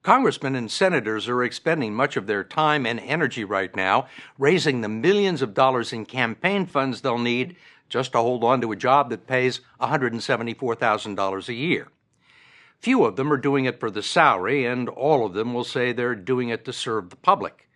Congressmen and senators are expending much of their time and energy right now raising the millions of dollars in campaign funds they'll need just to hold on to a job that pays $174,000 a year. Few of them are doing it for the salary, and all of them will say they're doing it to serve the public.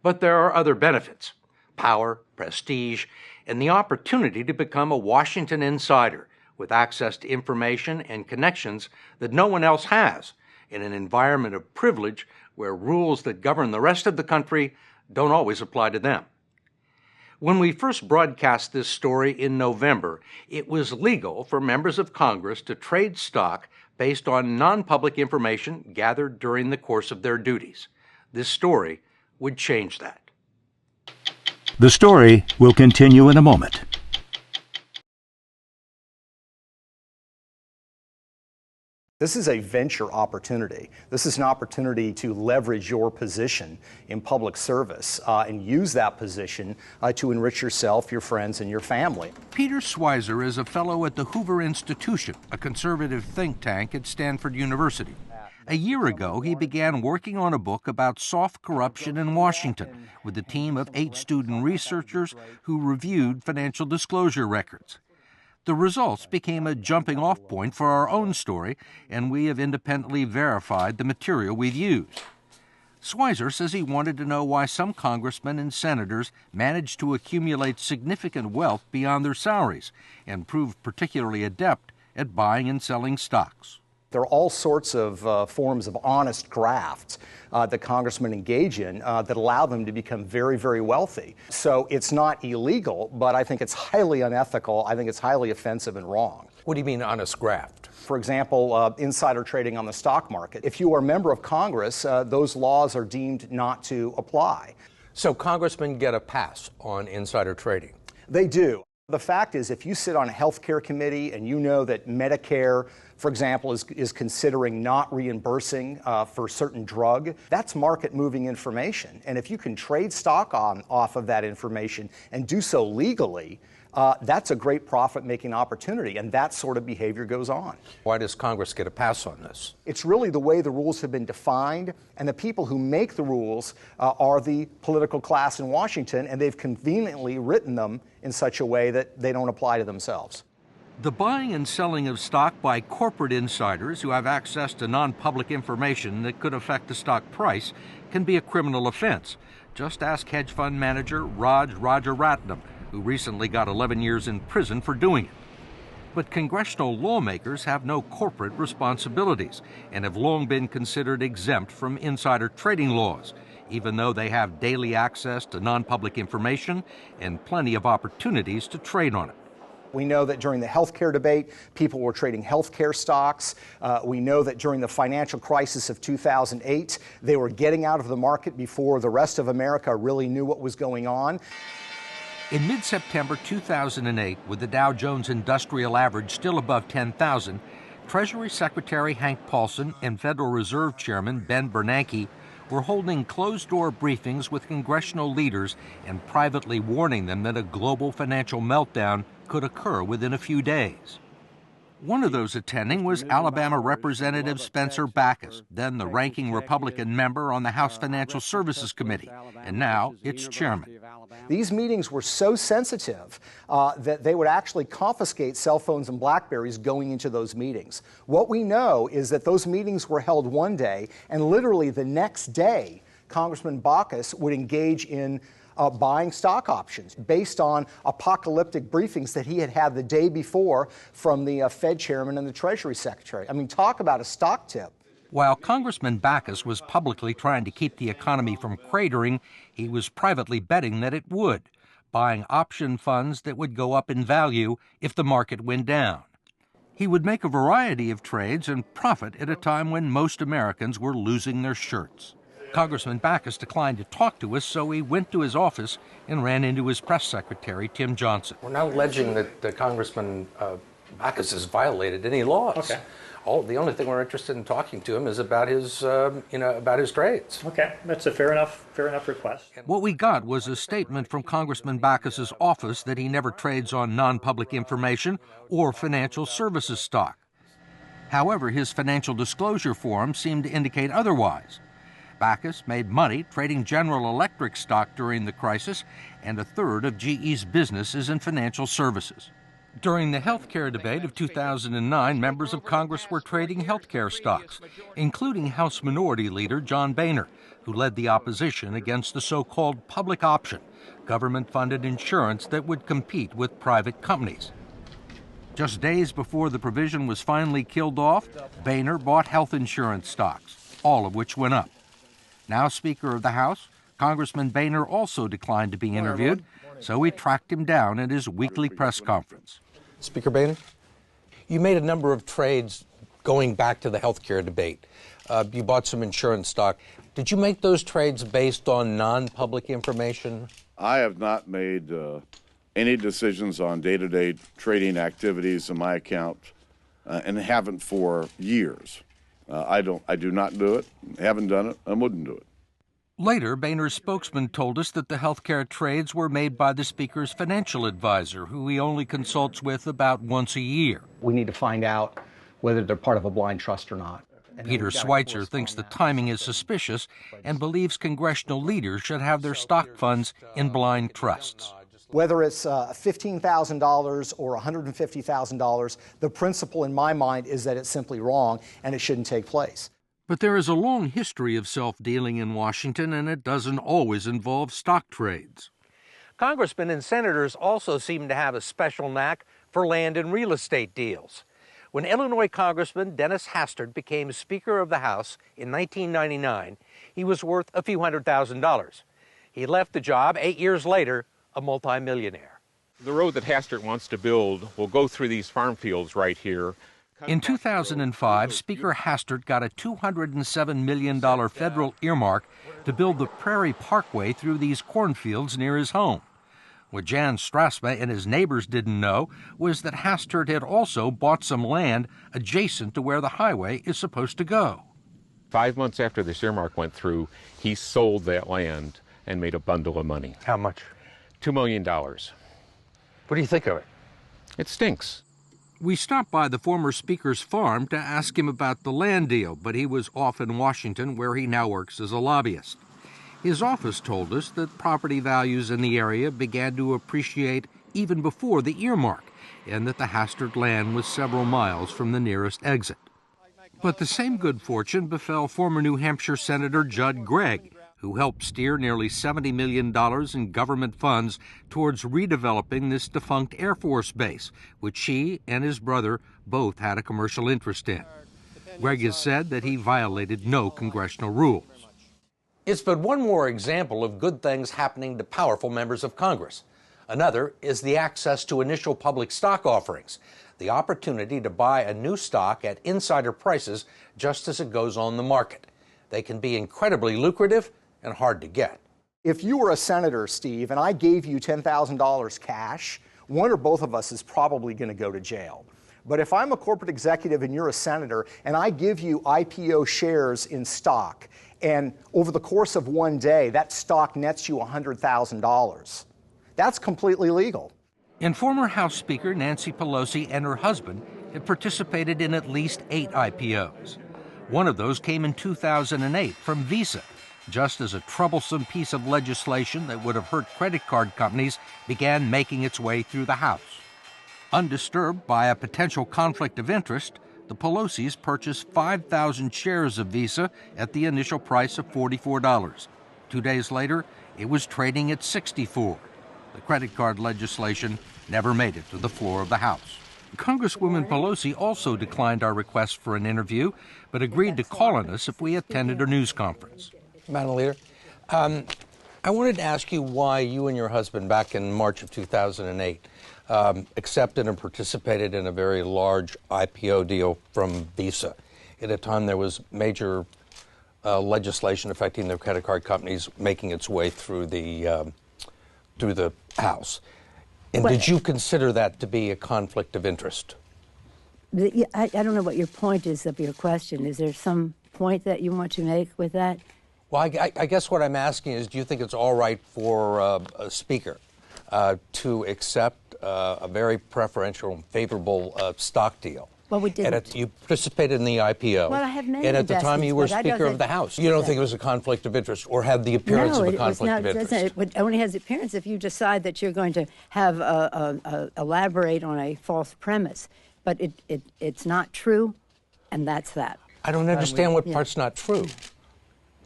But there are other benefits: power, prestige, and the opportunity to become a Washington insider with access to information and connections that no one else has, in an environment of privilege where rules that govern the rest of the country don't always apply to them. When we first broadcast this story in November, it was legal for members of Congress to trade stock based on non-public information gathered during the course of their duties. This story would change that. The story will continue in a moment. This is a venture opportunity. This is an opportunity to leverage your position in public service and use that position to enrich yourself, your friends, and your family. Peter Schweizer is a fellow at the Hoover Institution, a conservative think tank at Stanford University. A year ago, he began working on a book about soft corruption in Washington with a team of 8 student researchers who reviewed financial disclosure records. The results became a jumping-off point for our own story, and we have independently verified the material we've used. Schweizer says he wanted to know why some congressmen and senators managed to accumulate significant wealth beyond their salaries and proved particularly adept at buying and selling stocks. There are all sorts of forms of honest grafts that congressmen engage in that allow them to become very, very wealthy. So it's not illegal, but I think it's highly unethical. I think it's highly offensive and wrong. What do you mean honest graft? For example, insider trading on the stock market. If you are a member of Congress, those laws are deemed not to apply. So congressmen get a pass on insider trading? They do. The fact is, if you sit on a health care committee and you know that Medicare, for example, is considering not reimbursing for a certain drug, that's market-moving information. And if you can trade stock off of that information and do so legally, that's a great profit-making opportunity, and that sort of behavior goes on. Why does Congress get a pass on this? It's really the way the rules have been defined, and the people who make the rules are the political class in Washington, and they've conveniently written them in such a way that they don't apply to themselves. The buying and selling of stock by corporate insiders who have access to non-public information that could affect the stock price can be a criminal offense. Just ask hedge fund manager Roger Ratnam, who recently got 11 years in prison for doing it. But congressional lawmakers have no corporate responsibilities and have long been considered exempt from insider trading laws, even though they have daily access to non-public information and plenty of opportunities to trade on it. We know that during the healthcare debate, people were trading healthcare stocks. We know that during the financial crisis of 2008, they were getting out of the market before the rest of America really knew what was going on. In mid-September 2008, with the Dow Jones Industrial Average still above 10,000, Treasury Secretary Hank Paulson and Federal Reserve Chairman Ben Bernanke were holding closed-door briefings with congressional leaders and privately warning them that a global financial meltdown could occur within a few days. One of those attending was Alabama Representative Spencer Backus, then the ranking Republican member on the House Financial Services Committee, and now its chairman. These meetings were so sensitive that they would actually confiscate cell phones and BlackBerries going into those meetings. What we know is that those meetings were held one day, and literally the next day, Congressman Backus would engage in buying stock options based on apocalyptic briefings that he had had the day before from the Fed chairman and the Treasury Secretary. I mean, talk about a stock tip. While Congressman Backus was publicly trying to keep the economy from cratering, he was privately betting that it would, buying option funds that would go up in value if the market went down. He would make a variety of trades and profit at a time when most Americans were losing their shirts. Congressman Backus declined to talk to us, so we went to his office and ran into his press secretary, Tim Johnson. We're not alleging that Congressman Backus has violated any laws. Okay. The only thing we're interested in talking to him is about his, about his trades. Okay, that's a fair enough request. What we got was a statement from Congressman Backus's office that he never trades on non-public information or financial services stock. However, his financial disclosure form seemed to indicate otherwise. Backus made money trading General Electric stock during the crisis, and a third of GE's business is in financial services. During the health care debate of 2009, members of Congress were trading health care stocks, including House Minority Leader John Boehner, who led the opposition against the so-called public option, government-funded insurance that would compete with private companies. Just days before the provision was finally killed off, Boehner bought health insurance stocks, all of which went up. Now Speaker of the House, Congressman Boehner also declined to be interviewed, so we tracked him down at his weekly press conference. Speaker Boehner, you made a number of trades going back to the health care debate. You bought some insurance stock. Did you make those trades based on non-public information? I have not made any decisions on day-to-day trading activities in my account and haven't for years. I do not do it, haven't done it, and wouldn't do it. Later, Boehner's spokesman told us that the healthcare trades were made by the Speaker's financial advisor, who he only consults with about once a year. We need to find out whether they're part of a blind trust or not. Peter Schweitzer thinks the timing is suspicious and believes congressional leaders should have their stock funds in blind trusts. Whether it's $15,000 or $150,000, the principle in my mind is that it's simply wrong and it shouldn't take place. But there is a long history of self-dealing in Washington, and it doesn't always involve stock trades. Congressmen and senators also seem to have a special knack for land and real estate deals. When Illinois Congressman Dennis Hastert became Speaker of the House in 1999, he was worth a few $100,000. He left the job 8 years later, a multimillionaire. The road that Hastert wants to build will go through these farm fields right here. In 2005, Speaker Hastert got a $207 million federal earmark to build the Prairie Parkway through these cornfields near his home. What Jan Strasma and his neighbors didn't know was that Hastert had also bought some land adjacent to where the highway is supposed to go. 5 months after this earmark went through, he sold that land and made a bundle of money. How much? $2 million. What do you think of it? It stinks. We stopped by the former Speaker's farm to ask him about the land deal, but he was off in Washington, where he now works as a lobbyist. His office told us that property values in the area began to appreciate even before the earmark, and that the Hastert land was several miles from the nearest exit. But the same good fortune befell former New Hampshire Senator Judd Gregg, who helped steer nearly $70 million in government funds towards redeveloping this defunct Air Force base, which he and his brother both had a commercial interest in. Gregg has said that he violated no congressional rules. It's but one more example of good things happening to powerful members of Congress. Another is the access to initial public stock offerings, the opportunity to buy a new stock at insider prices just as it goes on the market. They can be incredibly lucrative and hard to get. If you were a senator, Steve, and I gave you $10,000 cash, one or both of us is probably going to go to jail. But if I'm a corporate executive and you're a senator, and I give you IPO shares in stock, and over the course of one day, that stock nets you $100,000, that's completely legal. And former House Speaker Nancy Pelosi and her husband have participated in at least 8 IPOs. One of those came in 2008 from Visa, just as a troublesome piece of legislation that would have hurt credit card companies began making its way through the House. Undisturbed by a potential conflict of interest, the Pelosi's purchased 5,000 shares of Visa at the initial price of $44. 2 days later, it was trading at $64. The credit card legislation never made it to the floor of the House. Congresswoman Pelosi also declined our request for an interview, but agreed to call on us if we attended a news conference. Madam Leader, I wanted to ask you why you and your husband, back in March of 2008, accepted and participated in a very large IPO deal from Visa. At a time there was major legislation affecting the credit card companies making its way through the House. And did you consider that to be a conflict of interest? I don't know what your point is of your question. Is there some point that you want to make with that? Well, I guess what I'm asking is, do you think it's all right for a speaker to accept a very preferential and favorable stock deal Well, we didn't. You participated in the IPO. Well, I have many And at the time, you were investments, but Speaker of the House. You don't think it was a conflict of interest or had the appearance of a conflict of interest? It only has the appearance if you decide that you're going to have elaborate on a false premise. But it's not true, and that's that. I don't understand what part's not true.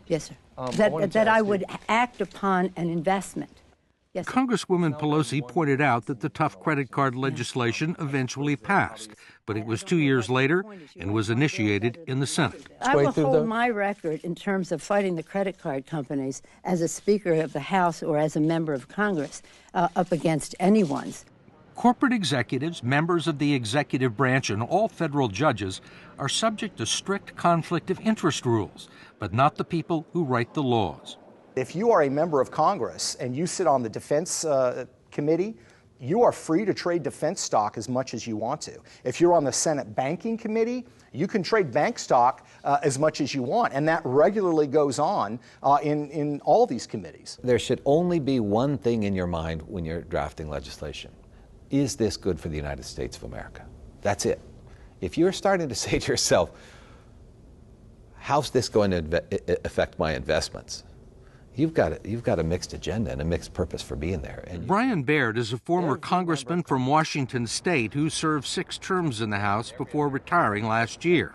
Yes, sir. That I would act upon an investment. Yes, sir. Congresswoman Pelosi pointed out that the tough credit card legislation eventually passed, but it was 2 years later and was initiated in the Senate. I will hold my record in terms of fighting the credit card companies as a Speaker of the House or as a member of Congress up against anyone's. Corporate executives, members of the executive branch, and all federal judges are subject to strict conflict of interest rules, but not the people who write the laws. If you are a member of Congress and you sit on the Defense Committee, you are free to trade defense stock as much as you want to. If you're on the Senate Banking Committee, you can trade bank stock as much as you want, and that regularly goes on in all these committees. There should only be one thing in your mind when you're drafting legislation. Is this good for the United States of America? That's it. If you're starting to say to yourself, how's this going to affect my investments? You've got a mixed agenda and a mixed purpose for being there. And Brian Baird is a former congressman from Washington State who served 6 terms in the House before retiring last year.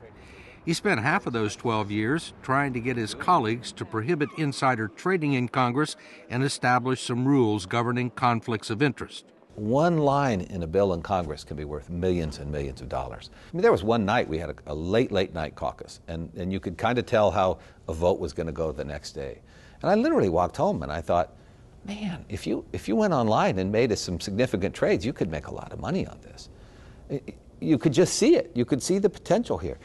He spent half of those 12 years trying to get his colleagues to prohibit insider trading in Congress and establish some rules governing conflicts of interest. one line in a bill in Congress can be worth millions and millions of dollars. I mean, there was one night we had a late night caucus, and you could kind of tell how a vote was going to go the next day. And I literally walked home and I thought, man, if you went online and made some significant trades, you could make a lot of money on this. You could just see it. You could see the potential here.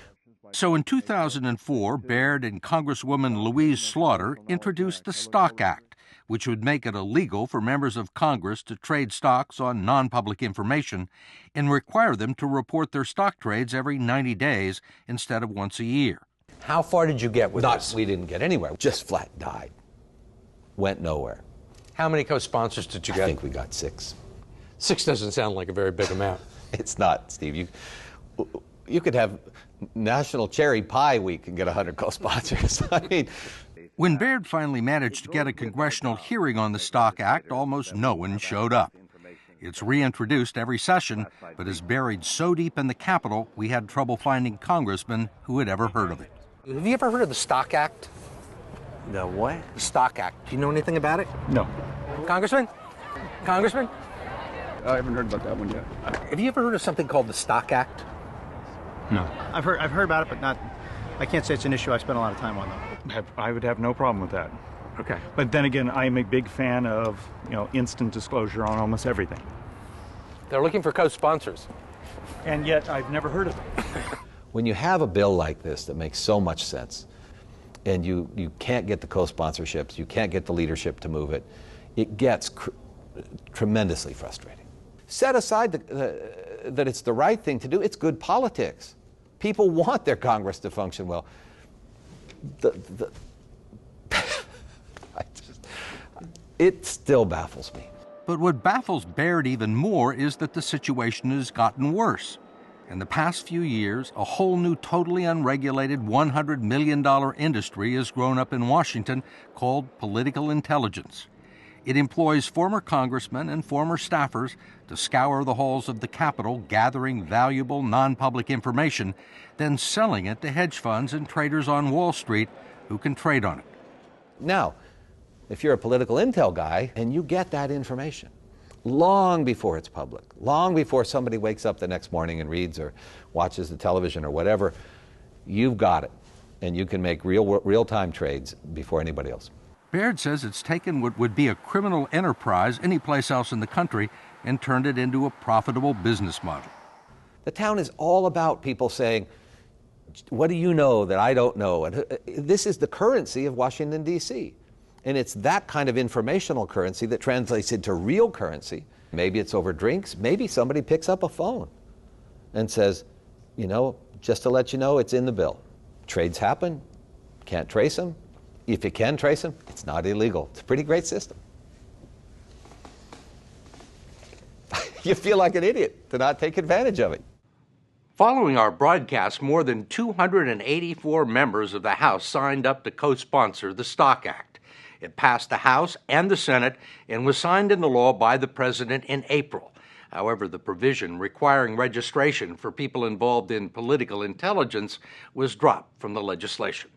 So in 2004, Baird and Congresswoman Louise Slaughter introduced the Stock Act, which would make it illegal for members of Congress to trade stocks on non-public information and require them to report their stock trades every 90 days instead of once a year. How far did you get with this? We didn't get anywhere. Just flat died. Went nowhere. How many co-sponsors did you get? I think we got 6. 6 doesn't sound like a very big amount. It's not, Steve. You could have National Cherry Pie Week and get 100 co-sponsors. I mean, when Baird finally managed to get a congressional hearing on the Stock Act, almost no one showed up. It's reintroduced every session, but is buried so deep in the Capitol, we had trouble finding congressmen who had ever heard of it. Have you ever heard of the Stock Act? The what? The Stock Act. Do you know anything about it? No. Congressman? Congressman? I haven't heard about that one yet. Have you ever heard of something called the Stock Act? No. I've heard about it, but not. I can't say it's an issue I spent a lot of time on, though. I would have no problem with that. Okay. But then again, I am a big fan of, instant disclosure on almost everything. They're looking for co-sponsors. And yet, I've never heard of it. when you have a bill like this that makes so much sense, and you can't get the co-sponsorships, you can't get the leadership to move it, it gets tremendously frustrating. Set aside that it's the right thing to do, it's good politics. People want their Congress to function well. It still baffles me. But what baffles Baird even more is that the situation has gotten worse. In the past few years, a whole new totally unregulated $100 million industry has grown up in Washington called political intelligence. It employs former congressmen and former staffers to scour the halls of the Capitol, gathering valuable non-public information, then selling it to hedge funds and traders on Wall Street who can trade on it. Now, if you're a political intel guy and you get that information long before it's public, long before somebody wakes up the next morning and reads or watches the television or whatever, you've got it. And you can make real-time trades before anybody else. Baird says it's taken what would be a criminal enterprise anyplace else in the country and turned it into a profitable business model. The town is all about people saying, what do you know that I don't know? And this is the currency of Washington, D.C. And it's that kind of informational currency that translates into real currency. Maybe it's over drinks. Maybe somebody picks up a phone and says, just to let you know, it's in the bill. Trades happen. Can't trace them. If you can trace them, it's not illegal. It's a pretty great system. You feel like an idiot to not take advantage of it. Following our broadcast, more than 284 members of the House signed up to co-sponsor the Stock Act. It passed the House and the Senate and was signed into law by the President in April. However, the provision requiring registration for people involved in political intelligence was dropped from the legislation.